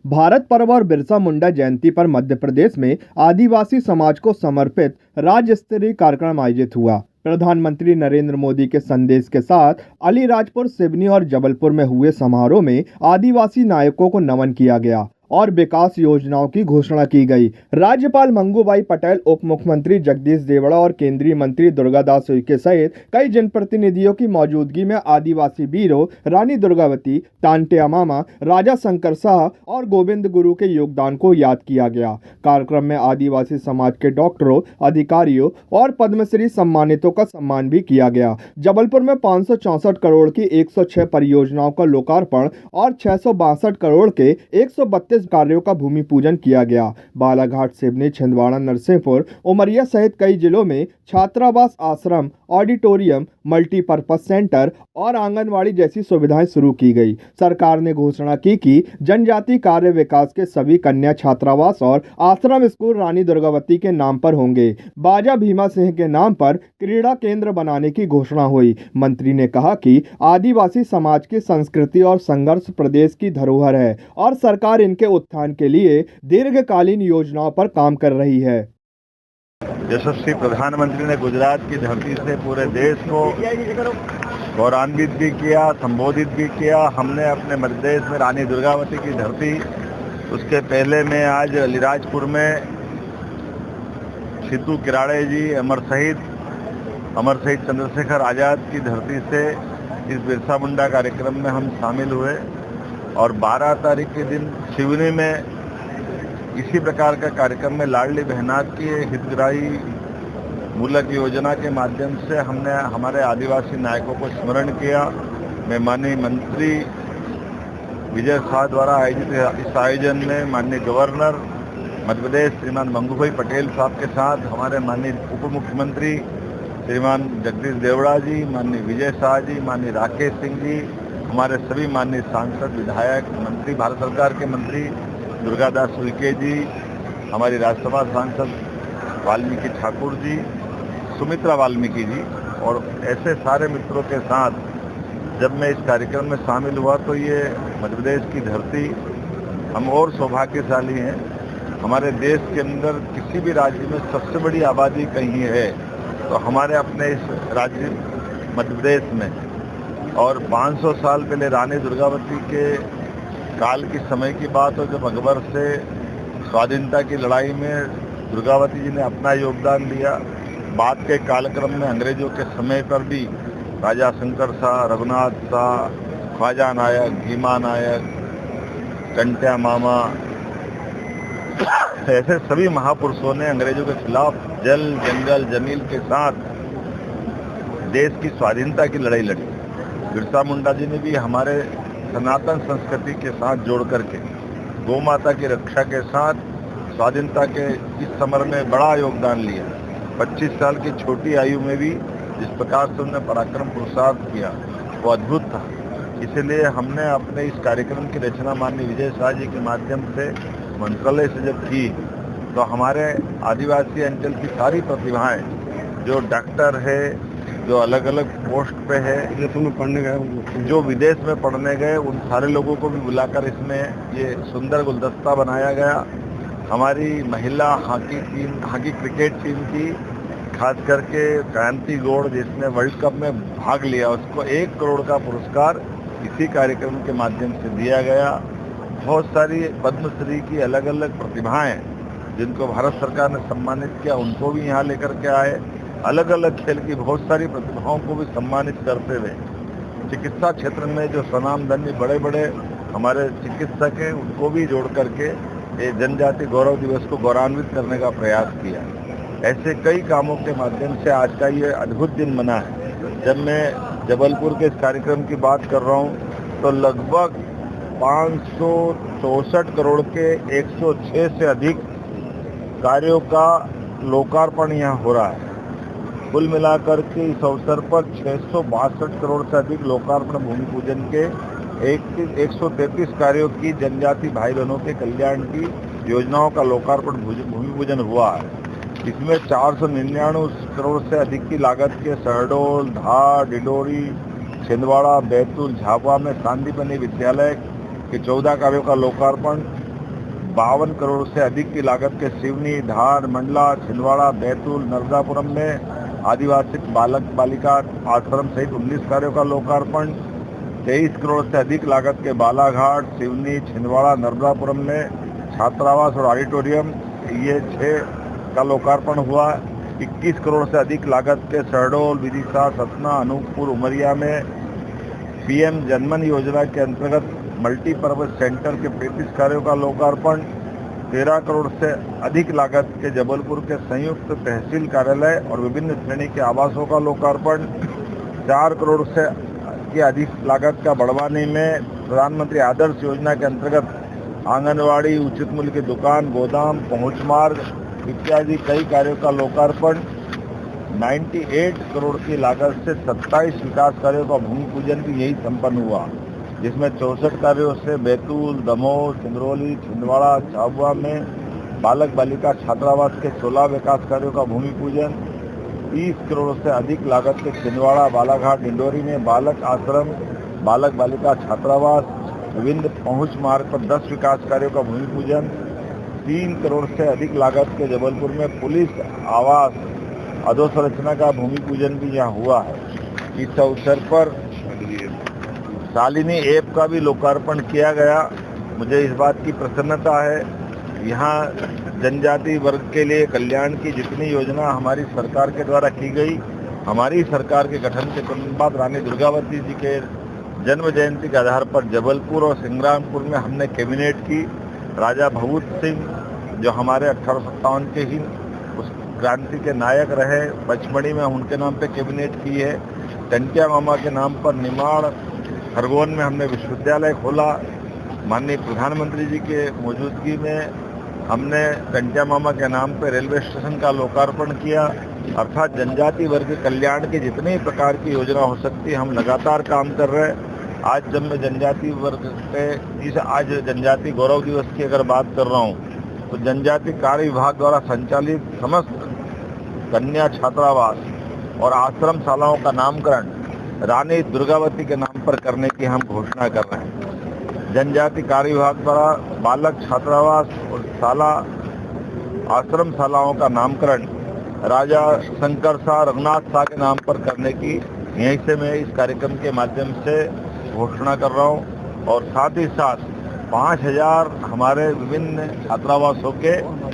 भारत पर्व और बिरसा मुंडा जयंती पर मध्य प्रदेश में आदिवासी समाज को समर्पित राज्य स्तरीय कार्यक्रम आयोजित हुआ। प्रधानमंत्री नरेंद्र मोदी के संदेश के साथ अलीराजपुर, सिवनी और जबलपुर में हुए समारोह में आदिवासी नायकों को नमन किया गया और विकास योजनाओं की घोषणा की गई। राज्यपाल मंगूबाई पटेल, उप मुख्यमंत्री जगदीश देवड़ा और केंद्रीय मंत्री दुर्गादास उइके सहित कई जनप्रतिनिधियों की मौजूदगी में आदिवासी वीरों रानी दुर्गावती, तांटे मामा, राजा शंकर शाह और गोविंद गुरु के योगदान को याद किया गया। कार्यक्रम में आदिवासी समाज के डॉक्टरों, अधिकारियों और पद्मश्री सम्मानितों का सम्मान भी किया गया। जबलपुर में 564 करोड़ की 106 परियोजनाओं का लोकार्पण और 662 करोड़ के 132 कार्यों का भूमि पूजन किया गया। बालाघाट, सिवनी, छिंदवाड़ा, नरसिंहपुर, उमरिया सहित कई जिलों में छात्रावास, आश्रम, ऑडिटोरियम, मल्टीपर्पज सेंटर और आंगनवाड़ी जैसी सुविधाएं शुरू की गई। सरकार ने घोषणा की कि जनजाति कार्य विकास के सभी कन्या छात्रावास और आश्रम स्कूल रानी दुर्गावती के नाम पर होंगे। बाजा भीमा सिंह के नाम पर क्रीड़ा केंद्र बनाने की घोषणा हुई। मंत्री ने कहा कि आदिवासी समाज की संस्कृति और संघर्ष प्रदेश की धरोहर है और सरकार इनके उत्थान के लिए दीर्घकालीन योजनाओं पर काम कर रही है। यशस्वी प्रधानमंत्री ने गुजरात की धरती से पूरे देश को गौरवान्वित भी किया, संबोधित भी किया। हमने अपने मध्य प्रदेश में रानी दुर्गावती की धरती, उसके पहले में आज अलीराजपुर में सिद्धू किराड़े जी, अमर शहीद चंद्रशेखर आज़ाद की धरती से इस बिरसा मुंडा कार्यक्रम में हम शामिल हुए और 12 तारीख के दिन सिवनी में इसी प्रकार का कार्यक्रम में लाडली बहनात की हितग्राही मूलक योजना के माध्यम से हमने हमारे आदिवासी नायकों को स्मरण किया। मैं माननीय मंत्री विजय शाह द्वारा आयोजित इस आयोजन में माननीय गवर्नर मध्य प्रदेश श्रीमान मंगूभाई पटेल साहब के साथ हमारे माननीय उप मुख्यमंत्री श्रीमान जगदीश देवड़ा जी, माननीय विजय शाह जी, माननीय राकेश सिंह जी, हमारे सभी माननीय सांसद, विधायक, मंत्री, भारत सरकार के मंत्री दुर्गादास उइके जी, हमारी राज्यसभा सांसद वाल्मीकि ठाकुर जी, सुमित्रा वाल्मीकि जी और ऐसे सारे मित्रों के साथ जब मैं इस कार्यक्रम में शामिल हुआ तो ये मध्य प्रदेश की धरती, हम और सौभाग्यशाली हैं। हमारे देश के अंदर किसी भी राज्य में सबसे बड़ी आबादी कहीं है तो हमारे अपने इस राज्य मध्य प्रदेश में। और 500 साल पहले रानी दुर्गावती के काल की समय की बात हो जब अकबर से स्वाधीनता की लड़ाई में दुर्गावती जी ने अपना योगदान दिया। बाद के कालक्रम में अंग्रेजों के समय पर भी राजा शंकर शाह, रघुनाथ शाह, ख्वाजा नायक, भीमा नायक, कंट्या मामा, ऐसे सभी महापुरुषों ने अंग्रेजों के खिलाफ जल, जंगल, जमीन के साथ देश की स्वाधीनता की लड़ाई लड़ी। बिरसा मुंडा जी ने भी हमारे सनातन संस्कृति के साथ जोड़ करके गौ माता की रक्षा के साथ स्वाधीनता के इस समर में बड़ा योगदान लिया। 25 साल की छोटी आयु में भी जिस प्रकार से उन्होंने पराक्रम पुरुषार्थ किया वो अद्भुत था। इसलिए हमने अपने इस कार्यक्रम की रचना माननीय विजय शाह जी के माध्यम से मंत्रालय से जब की तो हमारे आदिवासी अंचल की सारी प्रतिभाएं जो डॉक्टर है, जो अलग अलग पोस्ट पे है, पढ़ने गए, जो विदेश में पढ़ने गए, उन सारे लोगों को भी बुलाकर इसमें ये सुंदर गुलदस्ता बनाया गया। हमारी महिला हॉकी क्रिकेट टीम की खास करके क्रांति गौड़ जिसने वर्ल्ड कप में भाग लिया, उसको 1 करोड़ का पुरस्कार इसी कार्यक्रम के माध्यम से दिया गया। बहुत सारी पद्मश्री की अलग अलग प्रतिभाएं जिनको भारत सरकार ने सम्मानित किया उनको भी यहाँ लेकर के आए। अलग अलग खेल की बहुत सारी प्रतिभाओं को भी सम्मानित करते हुए चिकित्सा क्षेत्र में जो स्वनामधन्य बड़े बड़े हमारे चिकित्सक हैं उनको भी जोड़ करके ये जनजाति गौरव दिवस को गौरवान्वित करने का प्रयास किया। ऐसे कई कामों के माध्यम से आज का ये अद्भुत दिन मना है। जब मैं जबलपुर के इस कार्यक्रम की बात कर रहा हूँ तो लगभग 564 करोड़ के 106 से अधिक कार्यों का लोकार्पण यहाँ हो रहा है। कुल मिलाकर के इस अवसर पर 662 करोड़ से अधिक लोकार्पण भूमि पूजन के 133 कार्यों की जनजाति भाई बहनों के कल्याण की योजनाओं का लोकार्पण भूमि पूजन हुआ है। इसमें 499 करोड़ से अधिक की लागत के शहडोल, धार, डिडोरी, छिंदवाड़ा, बैतूल, झाबुआ में सांदीपनी विद्यालय के 14 कार्यों का लोकार्पण, 52 करोड़ से अधिक की लागत के सिवनी, धार, मंडला, छिंदवाड़ा, बैतूल, नर्मदापुरम में आदिवासी बालक बालिका आश्रम सहित 19 कार्यों का लोकार्पण। 23 करोड़ से अधिक लागत के बालाघाट, सिवनी, छिंदवाड़ा, नर्मदापुरम में छात्रावास और ऑडिटोरियम, ये 6 का लोकार्पण हुआ। 21 करोड़ से अधिक लागत के शहडोल, विदिशा, सतना, अनूपपुर, उमरिया में पीएम जनमन योजना के अंतर्गत मल्टीपर्पज सेंटर के 35 कार्यों का लोकार्पण। 13 करोड़ से अधिक लागत के जबलपुर के संयुक्त तहसील कार्यालय और विभिन्न श्रेणी के आवासों का लोकार्पण। 4 करोड़ से की अधिक लागत का बड़वानी में प्रधानमंत्री आदर्श योजना के अंतर्गत आंगनवाड़ी, उचित मूल्य की दुकान, गोदाम, पहुंच मार्ग इत्यादि कई कार्यों का लोकार्पण। 98 करोड़ की लागत से 27 विकास कार्यों का भूमि पूजन भी यही संपन्न हुआ, जिसमें 64 कार्यों से बैतूल, दमोह, सिंगरौली, छिंदवाड़ा, झाबुआ में बालक बालिका छात्रावास के 16 विकास कार्यों का भूमि पूजन। 30 करोड़ से अधिक लागत के छिंदवाड़ा, बालाघाट, डिंडोरी में बालक आश्रम, बालक बालिका छात्रावास, विभिन्न पहुंच मार्ग पर 10 विकास कार्यों का भूमि पूजन। 3 करोड़ से अधिक लागत के जबलपुर में पुलिस आवास अधोसंरचना का भूमि पूजन भी यहाँ हुआ है। इस अवसर पर शालिनी ऐप का भी लोकार्पण किया गया। मुझे इस बात की प्रसन्नता है, यहाँ जनजाति वर्ग के लिए कल्याण की जितनी योजना हमारी सरकार के द्वारा की गई, हमारी सरकार के गठन के तुरंत बाद रानी दुर्गावती जी के जन्म जयंती के आधार पर जबलपुर और सिंग्रामपुर में हमने कैबिनेट की। राजा भभूत सिंह जो हमारे 1857 के ही उस क्रांति के नायक रहे, पचमढ़ी में उनके नाम पे कैबिनेट की है। टंटिया मामा के नाम पर निमाड़, खरगोन में हमने विश्वविद्यालय खोला। माननीय प्रधानमंत्री जी के मौजूदगी में हमने टंटिया मामा के नाम पर रेलवे स्टेशन का लोकार्पण किया। अर्थात जनजाति वर्ग के कल्याण की जितनी प्रकार की योजना हो सकती है हम लगातार काम कर रहे हैं। आज जब मैं जनजाति वर्ग पे आज जनजाति गौरव दिवस की अगर बात कर रहा हूँ तो जनजाति कार्य विभाग द्वारा संचालित समस्त कन्या छात्रावास और आश्रम शालाओं का नामकरण रानी दुर्गावती के नाम पर करने की हम घोषणा कर रहे हैं। जनजाति कार्य विभाग द्वारा बालक छात्रावास और शाला आश्रम शालाओं का नामकरण राजा शंकर शाह, रघुनाथ शाह के नाम पर करने की यहीं से मैं इस कार्यक्रम के माध्यम से घोषणा कर रहा हूं। और साथ ही साथ 5000 हमारे विभिन्न छात्रावासों के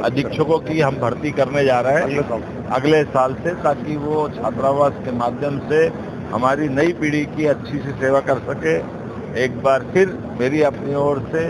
अधीक्षकों की हम भर्ती करने जा रहे हैं अगले साल से, ताकि वो छात्रावास के माध्यम से हमारी नई पीढ़ी की अच्छी सी सेवा कर सके। एक बार फिर मेरी अपनी ओर से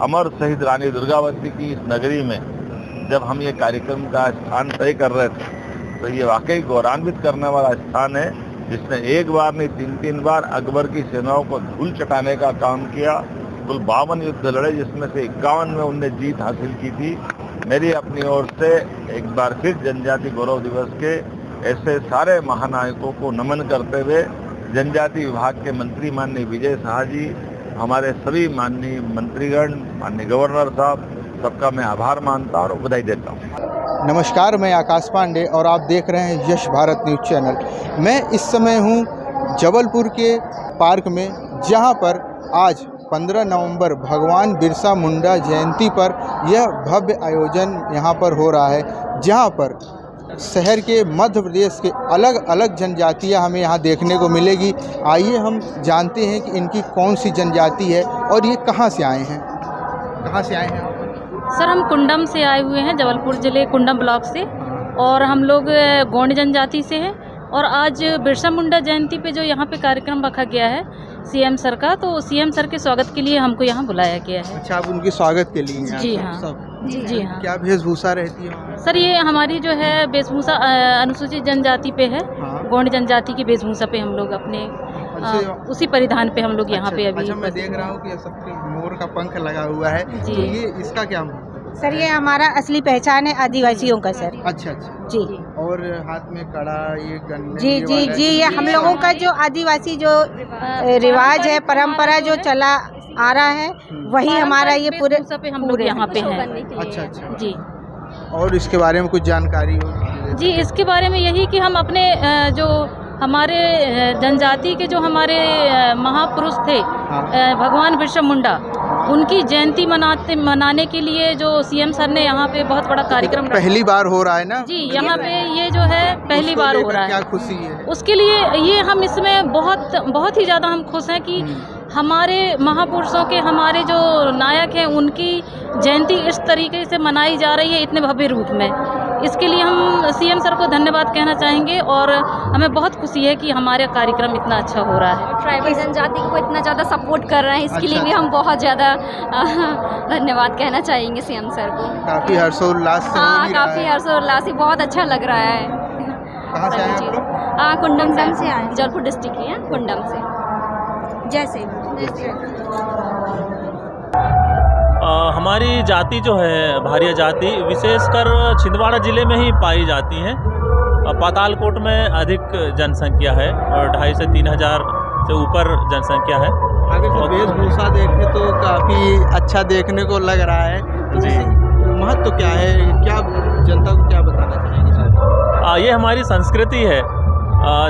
अमर शहीद रानी दुर्गावती की इस नगरी में जब हम ये कार्यक्रम का स्थान तय कर रहे थे तो ये वाकई गौरवान्वित करने वाला स्थान है, जिसने एक बार नहीं 3 बार अकबर की सेनाओं को धूल चटाने का काम किया। कुल 52 युद्ध लड़े, जिसमें से 51 में उनने जीत हासिल की थी। मेरी अपनी ओर से एक बार फिर जनजाति गौरव दिवस के ऐसे सारे महानायकों को नमन करते हुए जनजाति विभाग के मंत्री माननीय विजय शाह जी, हमारे सभी माननीय मंत्रीगण, माननीय गवर्नर साहब, सबका मैं आभार मानता और बधाई देता हूँ। नमस्कार, मैं आकाश पांडे और आप देख रहे हैं यश भारत न्यूज़ चैनल। मैं इस समय हूँ जबलपुर के पार्क में, जहाँ पर आज 15 नवंबर भगवान बिरसा मुंडा जयंती पर यह भव्य आयोजन यहाँ पर हो रहा है, जहाँ पर शहर के मध्य प्रदेश के अलग अलग जनजातियाँ हमें यहाँ देखने को मिलेगी। आइए हम जानते हैं कि इनकी कौन सी जनजाति है और ये कहाँ से आए हैं। कहाँ से आए हैं सर? हम कुंडम से आए हुए हैं, जबलपुर ज़िले कुंडम ब्लॉक से, और हम लोग गोंड जनजाति से हैं। और आज बिरसा मुंडा जयंती पे जो यहाँ पे कार्यक्रम रखा गया है सीएम सर का, तो सीएम सर के स्वागत के लिए हमको यहाँ बुलाया गया है। अच्छा, आप उनके स्वागत के लिए? जी हाँ, जी हाँ। क्या वेशभूषा रहती है सर? ये हमारी जो है वेशभूषा अनुसूचित जनजाति पे है। हाँ। गोंड जनजाति की वेशभूषा पे हम लोग अपने उसी परिधान पे हम लोग यहाँ पे अभी। अच्छा, मैं देख रहा हूँ कि सबके मोर का पंख लगा हुआ है, तो ये इसका क्या? सर ये हमारा असली पहचान है आदिवासियों का सर। अच्छा अच्छा जी। और हाथ में कड़ा, ये गन्ने जी जी जी, ये हम लोगों का जो आदिवासी जो रिवाज है, परंपरा जो चला आ रहा है, वही हमारा ये पूरे हम लोग यहाँ पे हैं। अच्छा अच्छा जी। और इसके बारे में कुछ जानकारी हो? जी, इसके बारे में यही कि हम अपने जो हमारे जनजाति के जो हमारे महापुरुष थे, हाँ। भगवान बिरसा मुंडा, उनकी जयंती मनाने के लिए जो सीएम सर ने यहाँ पे बहुत बड़ा कार्यक्रम रखा। पहली बार हो रहा है ना जी, यहाँ पे ये जो है पहली बार हो रहा है। क्या खुशी है उसके लिए ये हम इसमें बहुत ही ज़्यादा हम खुश हैं कि हमारे महापुरुषों के, हमारे जो नायक हैं, उनकी जयंती इस तरीके से मनाई जा रही है इतने भव्य रूप में। इसके लिए हम सीएम सर को धन्यवाद कहना चाहेंगे और हमें बहुत खुशी है कि हमारा कार्यक्रम इतना अच्छा हो रहा है। ट्राइबल जनजाति को इतना ज़्यादा सपोर्ट कर रहे हैं, इसके लिए भी हम बहुत ज़्यादा धन्यवाद कहना चाहेंगे सीएम सर को। काफ़ी हर्षोल्लास से हो हाँ, भी रहा काफ़ी है। हर्षोल्लास से, बहुत अच्छा लग रहा है। कहाँ से आए आप लोग? हाँ, कुंडम से से आए। जौलपुर डिस्ट्रिक्ट के हैं, कुंडम से। जैसे हमारी जाति जो है भारिया जाति विशेषकर छिंदवाड़ा ज़िले में ही पाई जाती हैं। पातालकोट में अधिक जनसंख्या है और 2,500 से 3,000 से ऊपर जनसंख्या है। अगर जो वेशभूषा देखें तो काफ़ी अच्छा देखने को लग रहा है। तो जी। इससे महत्व क्या है, क्या जनता को क्या बताना चाहेंगे सर? ये हमारी संस्कृति है।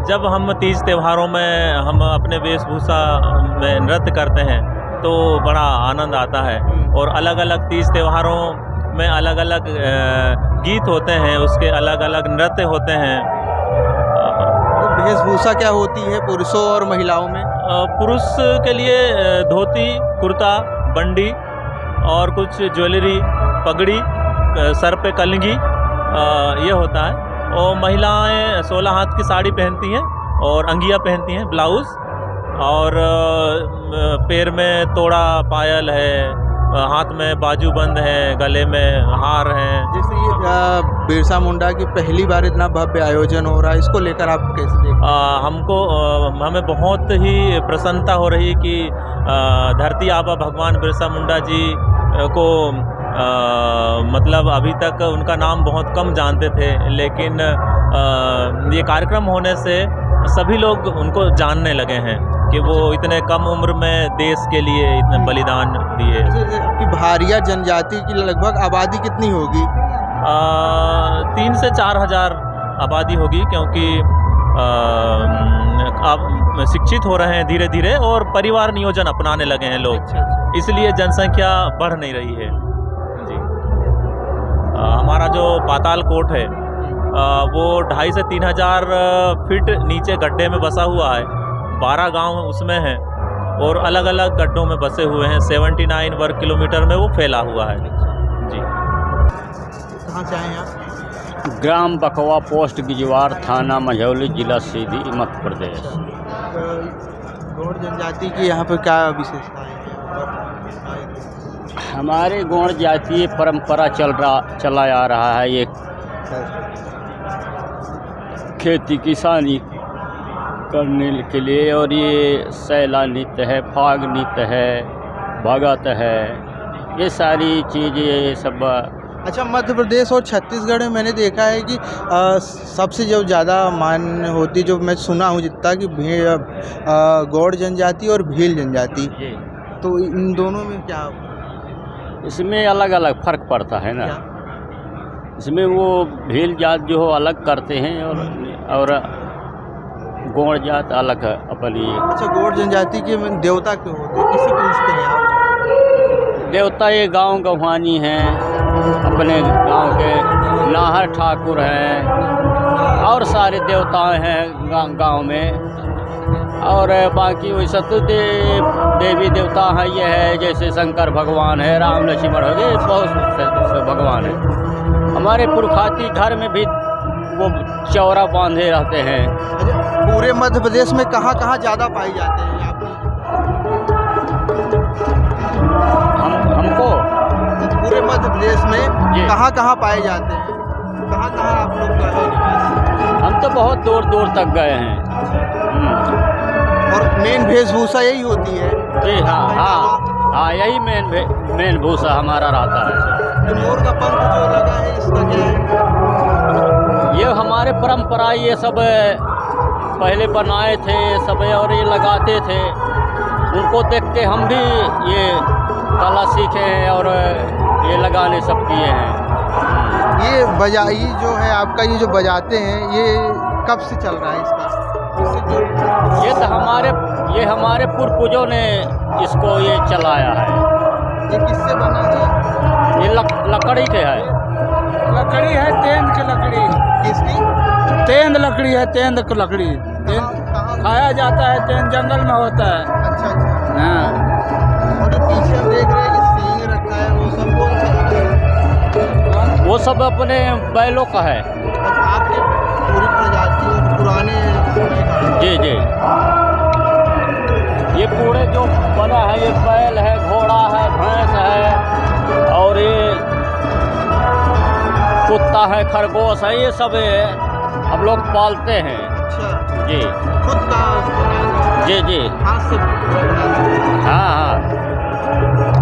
जब हम तीज त्योहारों में हम अपने वेशभूषा में नृत्य करते हैं तो बड़ा आनंद आता है और अलग अलग तीज त्योहारों में अलग अलग गीत होते हैं, उसके अलग अलग नृत्य होते हैं। तो वेशभूषा क्या होती है पुरुषों और महिलाओं में? पुरुष के लिए धोती, कुर्ता, बंडी और कुछ ज्वेलरी, पगड़ी, सर पे कलगी, ये होता है। और महिलाएं 16 हाथ की साड़ी पहनती हैं और अंगिया पहनती हैं, ब्लाउज़, और पैर में तोड़ा, पायल है, हाथ में बाजूबंद है, गले में हार हैं। जैसे ये बिरसा मुंडा की पहली बार इतना भव्य आयोजन हो रहा है, इसको लेकर आप कैसे देखते हैं? हमें बहुत ही प्रसन्नता हो रही कि धरती आबा भगवान बिरसा मुंडा जी को मतलब अभी तक उनका नाम बहुत कम जानते थे, लेकिन ये कार्यक्रम होने से सभी लोग उनको जानने लगे हैं कि वो इतने कम उम्र में देश के लिए इतने बलिदान दिए। आपकी भारिया जनजाति की लगभग आबादी कितनी होगी? 3 से 4 हज़ार आबादी होगी, क्योंकि अब शिक्षित हो रहे हैं धीरे धीरे और परिवार नियोजन अपनाने लगे हैं लोग, इसलिए जनसंख्या बढ़ नहीं रही है। जी, हमारा जो पातालकोट है वो 2,500 से 3,000 फीट नीचे गड्ढे में बसा हुआ है। 12 गांव उसमें हैं और अलग अलग गड्ढों में बसे हुए हैं। 79 वर्ग किलोमीटर में वो फैला हुआ है। जी, कहाँ से आए आप? ग्राम बकवा, पोस्ट गिजवार, थाना मझौली, जिला सीधी, मध्य प्रदेश। गौड़ जनजाति की यहाँ पर क्या विशेषताएं हैं? हमारे गौड़ जातीय परंपरा चला आ रहा है। ये खेती किसानी करने के लिए, और ये सैला नृत्य है, फाग नृत्य है, भगत है, ये सारी चीज़ें ये सब। अच्छा, मध्य प्रदेश और छत्तीसगढ़ में मैंने देखा है कि सबसे जो ज़्यादा मान्य होती, जो मैं सुना हूँ जितना, कि गौड़ जनजाति और भील जनजाति, तो इन दोनों में क्या? इसमें अलग अलग फ़र्क पड़ता है ना। क्या? इसमें वो भील जात जो हो अलग करते हैं और गौड़ जात अलग है अपनी। अच्छा, गौड़ जनजाति के देवता क्यों होते हैं, किसे पूछते हैं आप? देवता ये गांव गवानी हैं, अपने गांव के नाहर ठाकुर हैं और सारे देवताएं हैं गांव में। और बाकी वैसे तो देवी देवता हैं, ये है जैसे शंकर भगवान है, राम लक्ष्मण हो गए, बहुत से भगवान हैं। हमारे पुरखाती घर में भी वो चौरा बांधे रहते हैं। अच्छा, पूरे मध्य प्रदेश में कहाँ कहाँ ज़्यादा पाई जाते हैं आप? हमको पूरे मध्य प्रदेश में जी। कहाँ कहाँ पाए जाते हैं? कहाँ कहाँ आप लोग गए हैं? हम तो बहुत दूर दूर तक गए हैं। और मेन वेशभूषा यही होती है? जी हाँ हाँ हाँ, यही मेन भूषा हमारा रहता है। जो मोर का पंख जो लगा है, इसका क्या है? ये हमारे परंपरा, ये सब पहले बनाए थे सब और ये लगाते थे। उनको देख के हम भी ये कला सीखे हैं और ये लगाने सब किए हैं। ये बजाई जो है आपका, ये जो बजाते हैं, ये कब से चल रहा है इसका? ये तो हमारे पूर्वजों ने इसको ये चलाया है। ये किससे बना है? ये लकड़ी के है। लकड़ी है, तेंद की लकड़ी। किसकी? तेंद लकड़ी है, तेंद की लकड़ी। कहाँ? खाया जाता है, तेंद जंगल में होता है। अच्छा अच्छा। हाँ। और जो पीछे हम देख रहे हैं कि सींग रखा है, वो सब कौन सा है? वो सब अपने बैलों का है। आपके पूरी प्रजाति और पुराने समय का है। जी जी, ये पूरे जो बना है, ये बैल है, घोड़ा है, भैंस है, और ये कुत्ता है, खरगोश है, ये सब हम लोग पालते हैं। अच्छा, जी खुद का बनाया? जी जी, हाथ से बनाया? हाँ हाँ।